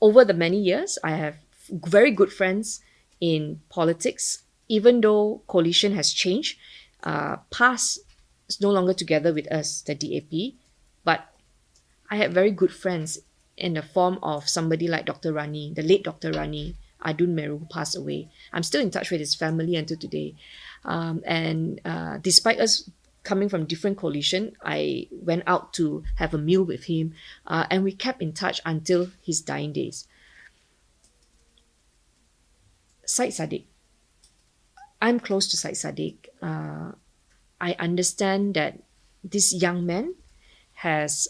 over the many years, I have very good friends in politics, even though coalition has changed. PAS is no longer together with us, the DAP, but I had very good friends in the form of somebody like Dr. Rani, the late Dr. Rani, Adun Meru, who passed away. I'm still in touch with his family until today. And despite us coming from different coalition, I went out to have a meal with him, and we kept in touch until his dying days. Syed Saddiq. I'm close to Syed Saddiq. I understand that this young man has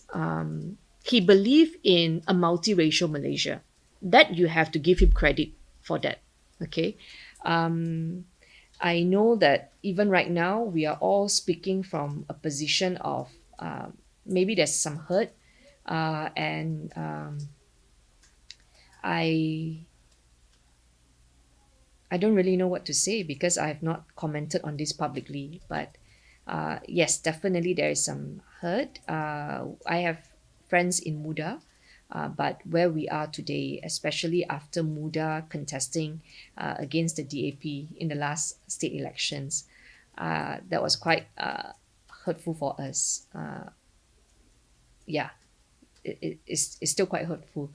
he believed in a multiracial Malaysia. That you have to give him credit for that. Okay. I know that even right now we are all speaking from a position of maybe there's some hurt, and I don't really know what to say because I have not commented on this publicly. But yes, definitely there is some hurt. I have friends in Muda, but where we are today, especially after Muda contesting against the DAP in the last state elections, that was quite hurtful for us. Yeah, it's still quite hurtful.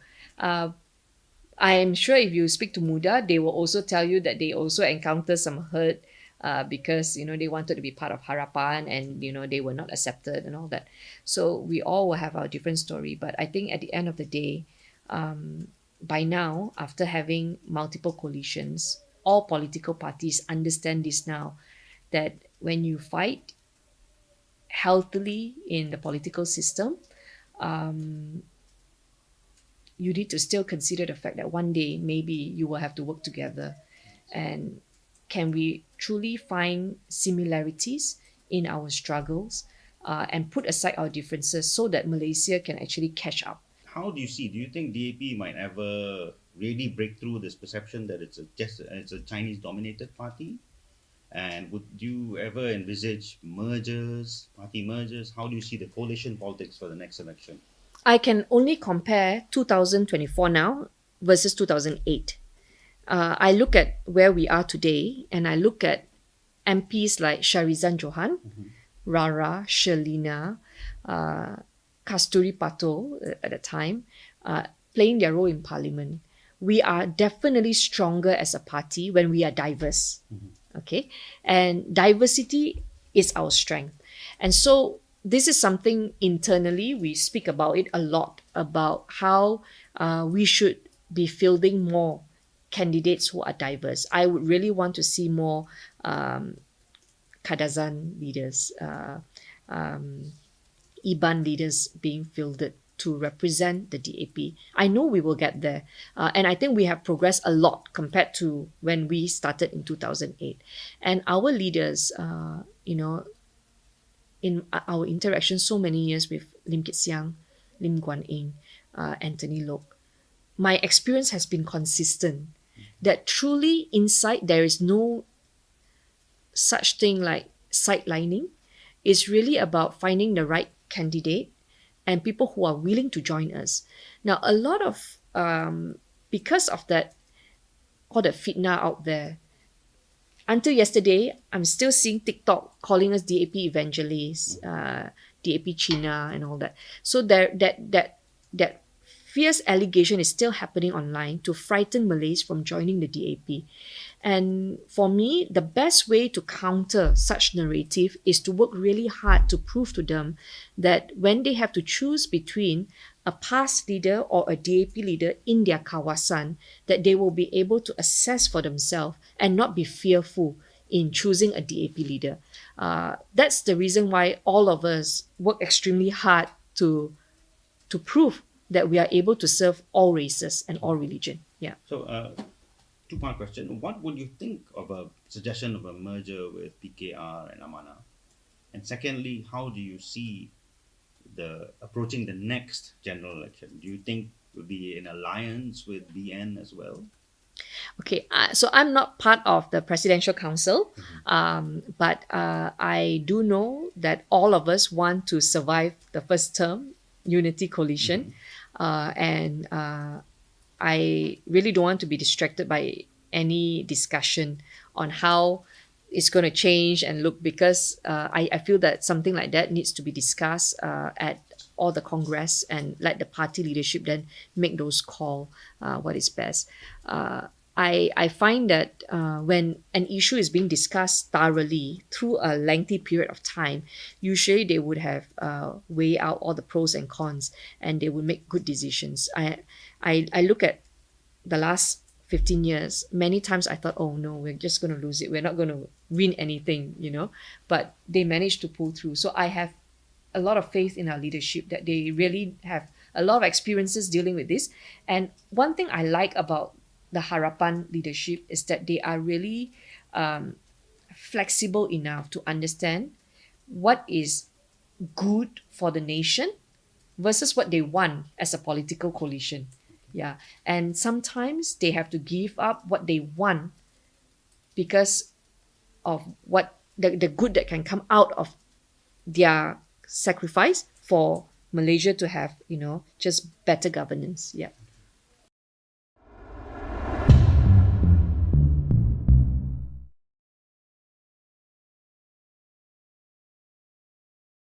I am sure if you speak to Muda, they will also tell you that they also encounter some hurt because they wanted to be part of Harapan and they were not accepted and all that. So we all will have our different story. But I think at the end of the day, by now, after having multiple coalitions, all political parties understand this now, that when you fight healthily in the political system, you need to still consider the fact that one day maybe you will have to work together. And can we truly find similarities in our struggles and put aside our differences so that Malaysia can actually catch up? How do you think DAP might ever really break through this perception that it's a Chinese dominated party? And would you ever envisage party mergers? How do you see the coalition politics for the next election? I can only compare 2024 now versus 2008. I look at where we are today and I look at MPs like Sharizan Johan, Rara, Shelina, Kasturi Pato at the time, playing their role in parliament. We are definitely stronger as a party when we are diverse. Okay? And diversity is our strength. And so this is something internally, we speak about it a lot, about how we should be fielding more candidates who are diverse. I would really want to see more Kadazan leaders, Iban leaders being fielded to represent the DAP. I know we will get there. And I think we have progressed a lot compared to when we started in 2008. And our leaders, in our interaction so many years with Lim Kit Siang, Lim Guan Eng, Anthony Lok, my experience has been consistent that truly inside there is no such thing like sidelining. It's really about finding the right candidate and people who are willing to join us. Now, a lot of, because of that, all the fitna out there, until yesterday, I'm still seeing TikTok calling us DAP evangelists, DAP China and all that. So that fierce allegation is still happening online to frighten Malays from joining the DAP. And for me, the best way to counter such narrative is to work really hard to prove to them that when they have to choose between a PAS leader or a DAP leader in their kawasan, that they will be able to assess for themselves and not be fearful in choosing a DAP leader. That's the reason why all of us work extremely hard to prove that we are able to serve all races and all religion. Yeah. So, two-part question. What would you think of a suggestion of a merger with PKR and Amanah? And secondly, how do you see approaching the next general election? Do you think will be in alliance with BN as well? Okay, so I'm not part of the presidential council, but I do know that all of us want to survive the first term unity coalition, and I really don't want to be distracted by any discussion on how it's going to change and look, because I feel that something like that needs to be discussed at all the congress, and let the party leadership then make those call what is best. I find that when an issue is being discussed thoroughly through a lengthy period of time, usually they would have weigh out all the pros and cons, and they would make good decisions. I look at the last 15 years, many times I thought, oh no, we're just going to lose it. We're not going to win anything, but they managed to pull through. So I have a lot of faith in our leadership, that they really have a lot of experiences dealing with this. And one thing I like about the Harapan leadership is that they are really flexible enough to understand what is good for the nation versus what they want as a political coalition. Yeah. And sometimes they have to give up what they want because of what the good that can come out of their sacrifice for Malaysia to have, just better governance. Yeah.